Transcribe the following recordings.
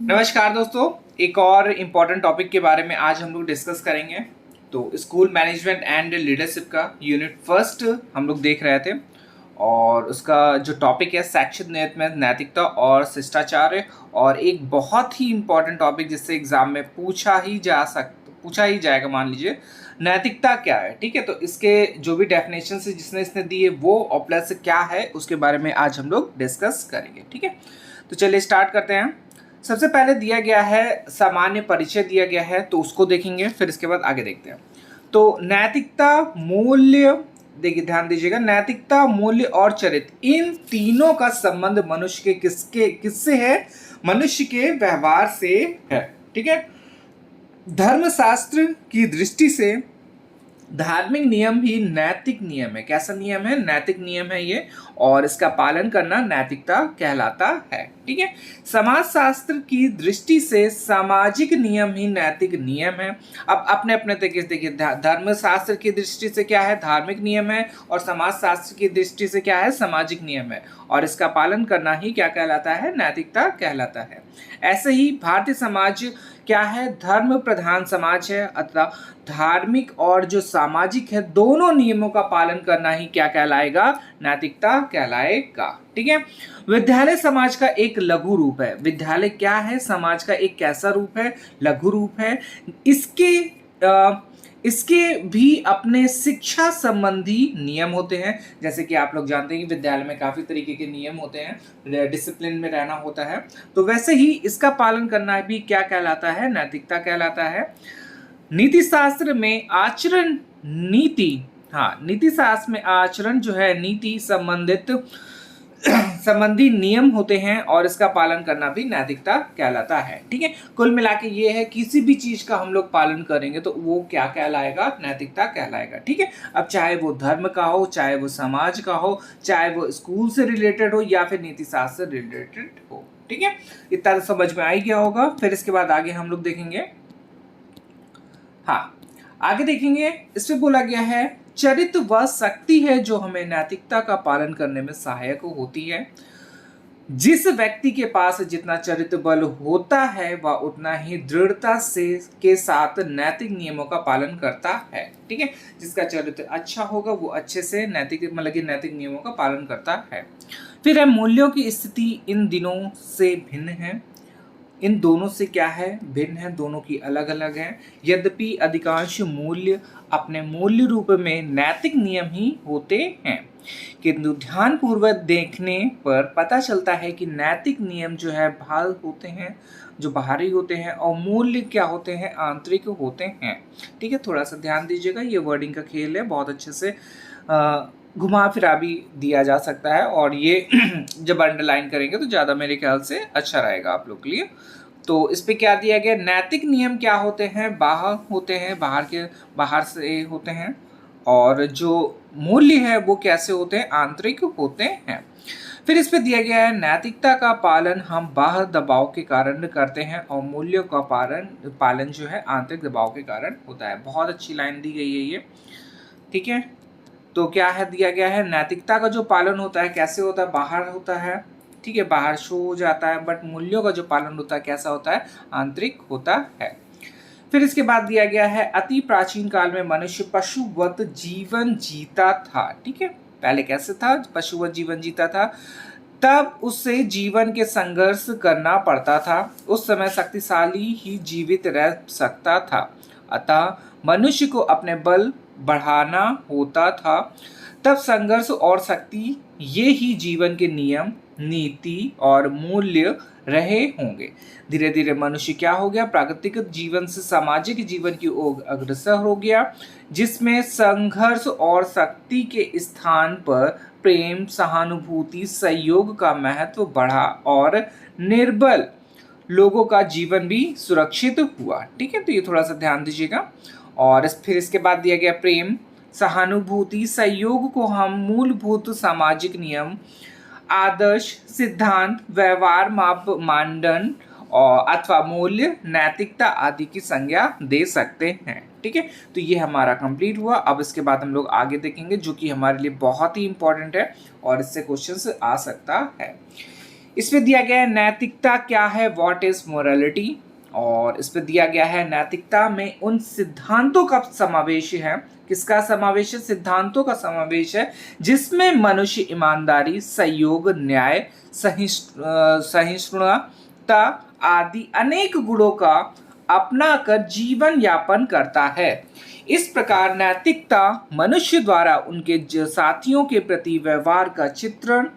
नमस्कार दोस्तों। एक और इम्पॉर्टेंट टॉपिक के बारे में आज हम लोग डिस्कस करेंगे। तो स्कूल मैनेजमेंट एंड लीडरशिप का यूनिट फर्स्ट हम लोग देख रहे थे और उसका जो टॉपिक है शैक्षिक में नैतिकता और शिष्टाचार है। और एक बहुत ही इम्पॉर्टेंट टॉपिक जिससे एग्जाम में पूछा ही जाएगा, मान लीजिए नैतिकता क्या है। ठीक है, तो इसके जो भी डेफिनेशन है जिसने इसने दी है वो और प्लस क्या है उसके बारे में आज हम लोग डिस्कस करेंगे। ठीक है, तो चलिए स्टार्ट करते हैं। सबसे पहले दिया गया है सामान्य परिचय दिया गया है, तो उसको देखेंगे, फिर इसके बाद आगे देखते हैं। तो नैतिकता, मूल्य, देखिए ध्यान दीजिएगा, नैतिकता, मूल्य और चरित्र, इन तीनों का संबंध मनुष्य के किससे है? मनुष्य के व्यवहार से है। ठीक है, धर्मशास्त्र की दृष्टि से धार्मिक नियम ही नैतिक नियम है। कैसा नियम है? नैतिक नियम है ये, और इसका पालन करना नैतिकता कहलाता है। ठीक है, समाजशास्त्र की दृष्टि से सामाजिक नियम ही नैतिक नियम है। अब अपने अपने तरीके से देखिए, धर्मशास्त्र की दृष्टि से क्या है? धार्मिक नियम है, और समाजशास्त्र की दृष्टि से क्या है? सामाजिक नियम है, और इसका पालन करना ही क्या कहलाता है? नैतिकता कहलाता है। ऐसे ही भारतीय समाज क्या है? धर्म प्रधान समाज है, अतः धार्मिक और जो सामाजिक है दोनों नियमों का पालन करना ही क्या कहलाएगा? नैतिकता कहलाएगा। ठीक है, विद्यालय समाज का एक लघु रूप है। विद्यालय क्या है? समाज का एक कैसा रूप है? लघु रूप है। इसके भी अपने शिक्षा संबंधी नियम होते हैं। जैसे कि आप लोग जानते हैं कि विद्यालय में काफी तरीके के नियम होते हैं, डिसिप्लिन में रहना होता है, तो वैसे ही इसका पालन करना भी क्या कहलाता है? नैतिकता कहलाता है। नीति शास्त्र में आचरण नीति, हाँ, नीति शास्त्र में आचरण जो है नीति संबंधी नियम होते हैं, और इसका पालन करना भी नैतिकता कहलाता है। ठीक है, कुल मिला के ये है, किसी भी चीज का हम लोग पालन करेंगे तो वो क्या कहलाएगा? नैतिकता कहलाएगा। ठीक है, अब चाहे वो धर्म का हो, चाहे वो समाज का हो, चाहे वो स्कूल से रिलेटेड हो या फिर नीति शास्त्र से रिलेटेड हो। ठीक है, इतना तो समझ में आ ही गया होगा। फिर इसके बाद आगे हम लोग देखेंगे, हाँ आगे देखेंगे, इसमें बोला गया है चरित्र वह शक्ति है जो हमें नैतिकता का पालन करने में सहायक होती है। जिस व्यक्ति के पास जितना चरित्र बल होता है वह उतना ही दृढ़ता से के साथ नैतिक नियमों का पालन करता है। ठीक है, जिसका चरित्र अच्छा होगा वो अच्छे से नैतिक नैतिक नियमों का पालन करता है। फिर है मूल्यों की स्थिति इन दिनों से भिन्न है। इन दोनों से क्या है? भिन्न है, दोनों की अलग अलग है। यद्यपि अधिकांश मूल्य अपने मूल्य रूप में नैतिक नियम ही होते हैं, किंतु ध्यान पूर्वक देखने पर पता चलता है कि नैतिक नियम जो है बाहर होते हैं, जो बाहरी होते हैं, और मूल्य क्या होते हैं? आंतरिक होते हैं। ठीक है, थोड़ा सा ध्यान दीजिएगा, ये वर्डिंग का खेल है, बहुत अच्छे से घुमा फिरा भी दिया जा सकता है, और ये जब अंडरलाइन करेंगे तो ज़्यादा मेरे ख्याल से अच्छा रहेगा आप लोग के लिए। तो इस पे क्या दिया गया? नैतिक नियम क्या होते हैं? बाहर होते हैं, बाहर से होते हैं, और जो मूल्य है वो कैसे होते हैं? आंतरिक होते हैं। फिर इस पे दिया गया है नैतिकता का पालन हम बाह्य दबाव के कारण करते हैं, और मूल्यों का पालन जो है आंतरिक दबाव के कारण होता है। बहुत अच्छी लाइन दी गई है ये। ठीक है, तो क्या है दिया गया है? नैतिकता का जो पालन होता है कैसे होता है? बाहर होता है। ठीक है, बाहर शो हो जाता है, बट मूल्यों का जो पालन होता है कैसा होता है? आंतरिक होता है। फिर इसके बाद दिया गया है अति प्राचीन काल में मनुष्य पशुवत जीवन जीता था। ठीक है, पहले कैसे था? पशुवत जीवन जीता था, तब उससे जीवन के संघर्ष करना पड़ता था। उस समय शक्तिशाली ही जीवित रह सकता था, अतः मनुष्य को अपने बल बढ़ाना होता था। तब संघर्ष और शक्ति ये ही जीवन के नियम, नीति और मूल्य रहे होंगे। धीरे धीरे मनुष्य क्या हो गया? प्राकृतिक जीवन से सामाजिक जीवन की ओर अग्रसर हो गया, जिसमें संघर्ष और शक्ति के स्थान पर प्रेम, सहानुभूति, सहयोग का महत्व बढ़ा, और निर्बल लोगों का जीवन भी सुरक्षित हुआ। ठीक है, तो ये थोड़ा सा ध्यान दीजिएगा। और फिर इसके बाद दिया गया प्रेम, सहानुभूति, सहयोग को हम मूलभूत सामाजिक नियम, आदर्श, सिद्धांत, व्यवहार मानदंड और अथवा मूल्य, नैतिकता आदि की संज्ञा दे सकते हैं। ठीक है, तो ये हमारा कंप्लीट हुआ। अब इसके बाद हम लोग आगे देखेंगे जो कि हमारे लिए बहुत ही इंपॉर्टेंट है और इससे क्वेश्चंस आ सकता है। इस पे दिया गया है नैतिकता क्या है, व्हाट इज मोरालिटी। और इस पे दिया गया है नैतिकता में उन सिद्धांतों का समावेश है, किसका समावेश है, सिद्धांतों का समावेश है जिसमें मनुष्य ईमानदारी, सहयोग, न्याय, सहिष्णुता आदि अनेक गुणों का अपनाकर जीवन यापन करता है। इस प्रकार नैतिकता मनुष्य द्वारा उनके साथियों के प्रति व्यवहार का चित्रण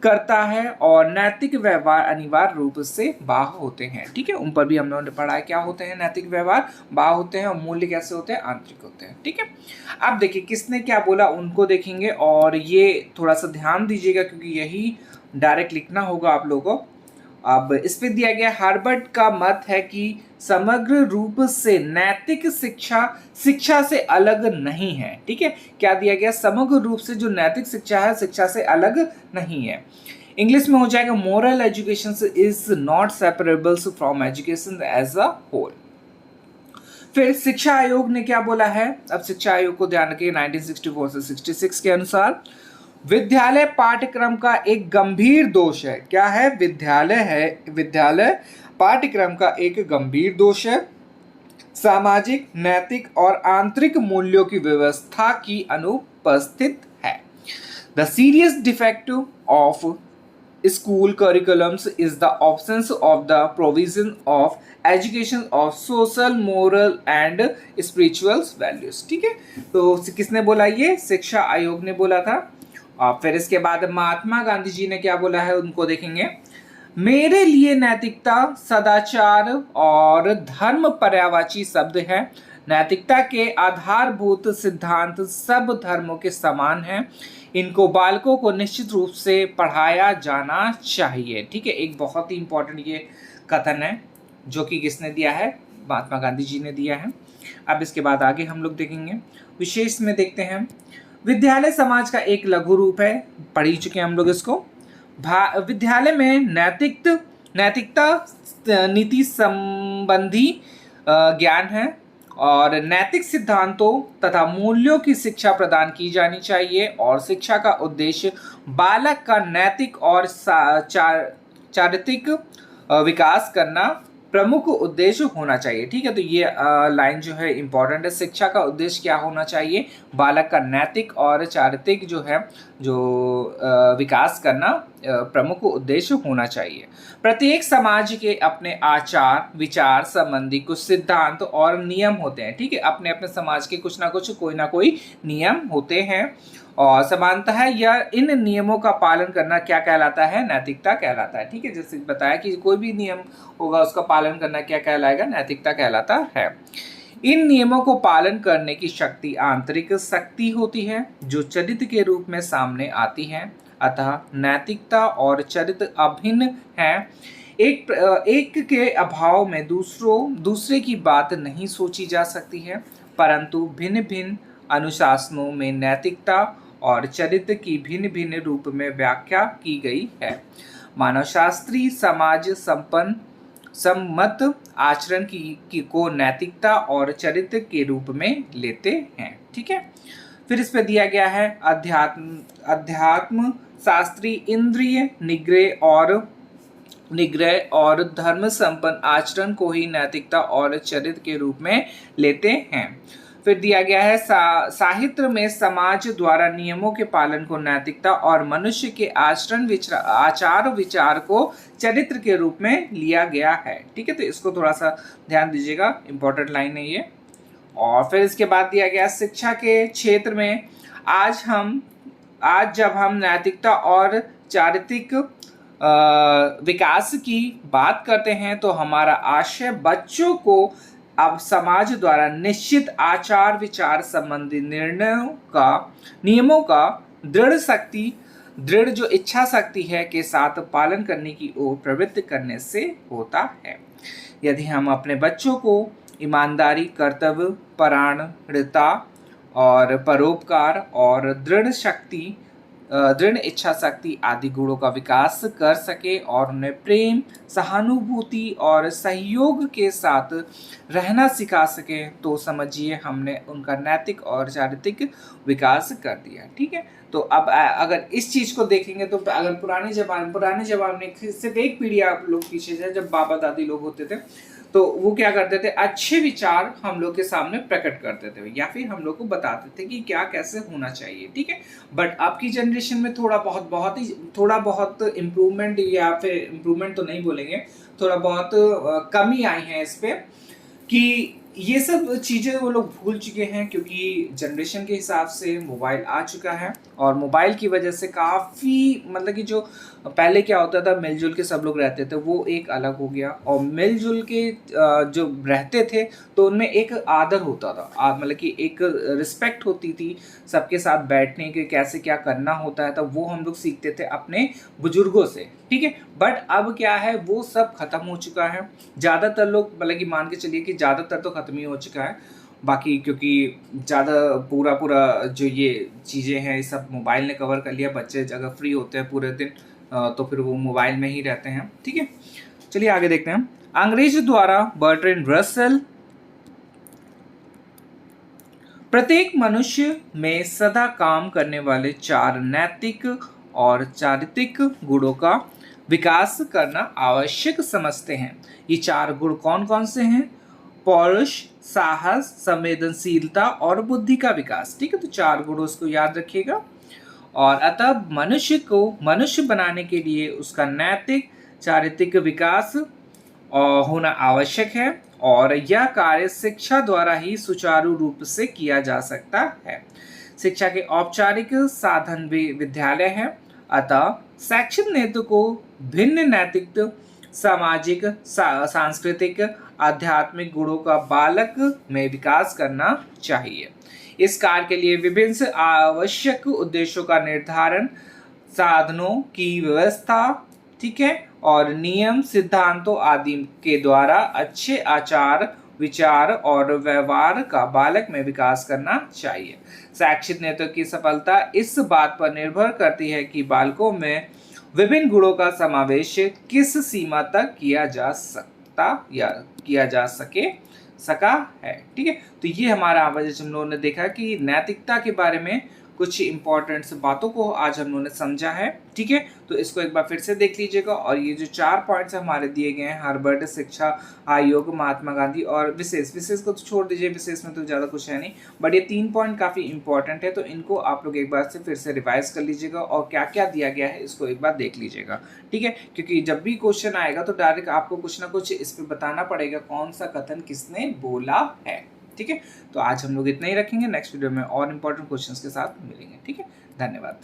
करता है और नैतिक व्यवहार अनिवार्य रूप से बाह्य होते हैं। ठीक है, उन पर भी हम लोगों ने पढ़ा है क्या होते हैं नैतिक व्यवहार, बाह्य होते हैं, और मूल्य कैसे होते हैं, आंतरिक होते हैं। ठीक है, अब देखिए किसने क्या बोला उनको देखेंगे, और ये थोड़ा सा ध्यान दीजिएगा क्योंकि यही डायरेक्ट लिखना होगा आप लोगों को। अब इस पे दिया गया हार्वर्ड का मत है कि समग्र रूप से नैतिक शिक्षा से अलग नहीं है। ठीक है, क्या दिया गया, समग्र रूप से जो नैतिक शिक्षा है शिक्षा से अलग नहीं है। इंग्लिश में हो जाएगा moral education is not separable from education as a whole. फिर शिक्षा आयोग ने क्या बोला है, अब शिक्षा आयोग को ध्यान रखिए 1964 से 66 के अनुसार विद्यालय पाठ्यक्रम का एक गंभीर दोष है। क्या है, विद्यालय पाठ्यक्रम का एक गंभीर दोष है सामाजिक, नैतिक और आंतरिक मूल्यों की व्यवस्था की अनुपस्थित है। The serious defect of school curriculums is the absence of the provision of education of social, moral and spiritual values। ठीक है, तो किसने बोला, ये शिक्षा आयोग ने बोला था। और फिर इसके बाद महात्मा गांधी जी ने क्या बोला है उनको देखेंगे। मेरे लिए नैतिकता सदाचार और धर्म पर्यायवाची शब्द है। नैतिकता के आधारभूत सिद्धांत सब धर्मों के समान हैं। इनको बालकों को निश्चित रूप से पढ़ाया जाना चाहिए। ठीक है, एक बहुत ही इंपॉर्टेंट ये कथन है जो कि किसने दिया है, महात्मा गांधी जी ने दिया है। अब इसके बाद आगे हम लोग देखेंगे, विशेष में देखते हैं विद्यालय समाज का एक लघु रूप है, पढ़ ही चुके हैं हम लोग इसको। विद्यालय में नैतिकता नीति संबंधी ज्ञान है और नैतिक सिद्धांतों तथा मूल्यों की शिक्षा प्रदान की जानी चाहिए, और शिक्षा का उद्देश्य बालक का नैतिक और चारित्रिक विकास करना प्रमुख उद्देश्य होना चाहिए। ठीक है, तो ये लाइन जो है इंपॉर्टेंट है। शिक्षा का उद्देश्य क्या होना चाहिए, बालक का नैतिक और चारित्रिक जो है विकास करना प्रमुख उद्देश्य होना चाहिए। प्रत्येक समाज के अपने आचार विचार संबंधी कुछ सिद्धांत और नियम होते हैं। ठीक है, अपने अपने समाज के कुछ ना कुछ कोई ना कोई नियम होते हैं और समानतः या इन नियमों का पालन करना क्या कहलाता है, नैतिकता कहलाता है। ठीक है, जैसे बताया कि कोई भी नियम होगा उसका पालन करना क्या कहलाएगा, नैतिकता कहलाता है। इन नियमों को पालन करने की शक्ति आंतरिक शक्ति होती है जो चरित्र के रूप में सामने आती है। अतः नैतिकता और चरित्र अभिन्न हैं। एक के अभाव में दूसरे की बात नहीं सोची जा सकती है, परंतु भिन्न भिन्न अनुशासनों में नैतिकता और चरित्र की भिन्न भिन्न रूप में व्याख्या की गई है। मानवशास्त्री समाज सम्मत आचरण की को नैतिकता और चरित्र के रूप में लेते हैं। ठीक है, फिर इस पे दिया गया है अध्यात्म शास्त्री इंद्रिय निग्रह और धर्म संपन्न आचरण को ही नैतिकता और चरित्र के रूप में लेते हैं। फिर दिया गया है साहित्य में समाज द्वारा नियमों के पालन को नैतिकता और मनुष्य के आचार विचार को चरित्र के रूप में लिया गया है। ठीक है, तो इसको थोड़ा सा ध्यान दीजिएगा, इंपॉर्टेंट लाइन है ये। और फिर इसके बाद दिया गया शिक्षा के क्षेत्र में आज जब हम नैतिकता और चारित्रिक विकास की बात करते हैं तो हमारा आशय बच्चों को अब समाज द्वारा निश्चित आचार विचार संबंधी नियमों का दृढ़ जो इच्छा शक्ति है के साथ पालन करने की ओर प्रवृत्त करने से होता है। यदि हम अपने बच्चों को ईमानदारी, कर्तव्य परायणता और परोपकार और दृढ़ शक्ति दृढ़ इच्छा शक्ति आदि गुणों का विकास कर सके और उन्हें प्रेम, सहानुभूति और सहयोग के साथ रहना सिखा सके, तो समझिए हमने उनका नैतिक और चारित्रिक विकास कर दिया। ठीक है, तो अब अगर इस चीज़ को देखेंगे तो अगर पुराने ज़माने में सिर्फ एक पीढ़ी आप लोग पीछे से जब बाबा दादी लोग होते थे तो वो क्या करते थे, अच्छे विचार हम लोग के सामने प्रकट करते थे या फिर हम लोग को बताते थे कि क्या कैसे होना चाहिए। ठीक है, बट आपकी जनरेशन में थोड़ा बहुत इम्प्रूवमेंट, या फिर इम्प्रूवमेंट तो नहीं बोलेंगे, थोड़ा बहुत कमी आई है इस पे कि ये सब चीज़ें वो लोग भूल चुके हैं, क्योंकि जनरेशन के हिसाब से मोबाइल आ चुका है और मोबाइल की वजह से काफ़ी मतलब कि जो पहले क्या होता था मिलजुल के सब लोग रहते थे वो एक अलग हो गया, और मिलजुल के जो रहते थे तो उनमें एक आदर होता था, मतलब कि एक रिस्पेक्ट होती थी सबके साथ बैठने के, कैसे क्या करना होता है, तो वो हम लोग सीखते थे अपने बुजुर्गों से। ठीक है, बट अब क्या है वो सब खत्म हो चुका है। ज़्यादातर लोग मतलब कि मान के चलिए कि ज़्यादातर तो खत्म ही हो चुका है, बाकी क्योंकि ज़्यादा पूरा जो ये चीज़ें हैं ये सब मोबाइल ने कवर कर लिया। बच्चे अगर फ्री होते हैं पूरे दिन तो फिर वो मोबाइल में ही रहते हैं। ठीक है, चलिए आगे देखते हैं। अंग्रेज द्वारा बर्ट्रैंड रसेल प्रत्येक मनुष्य में सदा काम करने वाले 4 नैतिक और चारित्रिक गुणों का विकास करना आवश्यक समझते हैं। ये 4 गुण कौन कौन से हैं? पौरुष, साहस, संवेदनशीलता और बुद्धि का विकास। ठीक है, तो 4 गुणों को याद रखिएगा। और अतः मनुष्य को मनुष्य बनाने के लिए उसका नैतिक चारित्रिक विकास होना आवश्यक है, और यह कार्य शिक्षा द्वारा ही सुचारू रूप से किया जा सकता है। शिक्षा के औपचारिक साधन भी विद्यालय है, अतः शैक्षिक नेतृत्व को भिन्न नैतिक, सामाजिक, सांस्कृतिक, आध्यात्मिक गुणों का बालक में विकास करना चाहिए। इस कार्य के लिए विभिन्न आवश्यक उद्देश्यों का निर्धारण, साधनों की व्यवस्था, ठीक है, और नियम सिद्धांतों आदि के द्वारा अच्छे आचार, विचार और व्यवहार का बालक में विकास करना चाहिए। शैक्षिक नेतृत्व की सफलता इस बात पर निर्भर करती है कि बालकों में विभिन्न गुणों का समावेश किस सीमा तक किया जा सकता या किया जा सका है। ठीक है, तो ये हमारा आज हम लोगों ने देखा कि नैतिकता के बारे में कुछ इंपॉर्टेंट बातों को आज हम लोगों ने समझा है। ठीक है, तो इसको एक बार फिर से देख लीजिएगा। और ये जो 4 पॉइंट्स हमारे दिए गए हैं, हार्वर्ड शिक्षा आयोग, महात्मा गांधी और विशेष को तो छोड़ दीजिए, विशेष में तो ज़्यादा कुछ है नहीं, बट ये 3 पॉइंट काफ़ी इंपॉर्टेंट है, तो इनको आप लोग एक बार से फिर से रिवाइज कर लीजिएगा और क्या क्या दिया गया है इसको एक बार देख लीजिएगा। ठीक है, क्योंकि जब भी क्वेश्चन आएगा तो डायरेक्ट आपको कुछ ना कुछ इस पर बताना पड़ेगा कौन सा कथन किसने बोला है। ठीक है, तो आज हम लोग इतना ही रखेंगे, नेक्स्ट वीडियो में और इंपॉर्टेंट क्वेश्चंस के साथ मिलेंगे। ठीक है, धन्यवाद।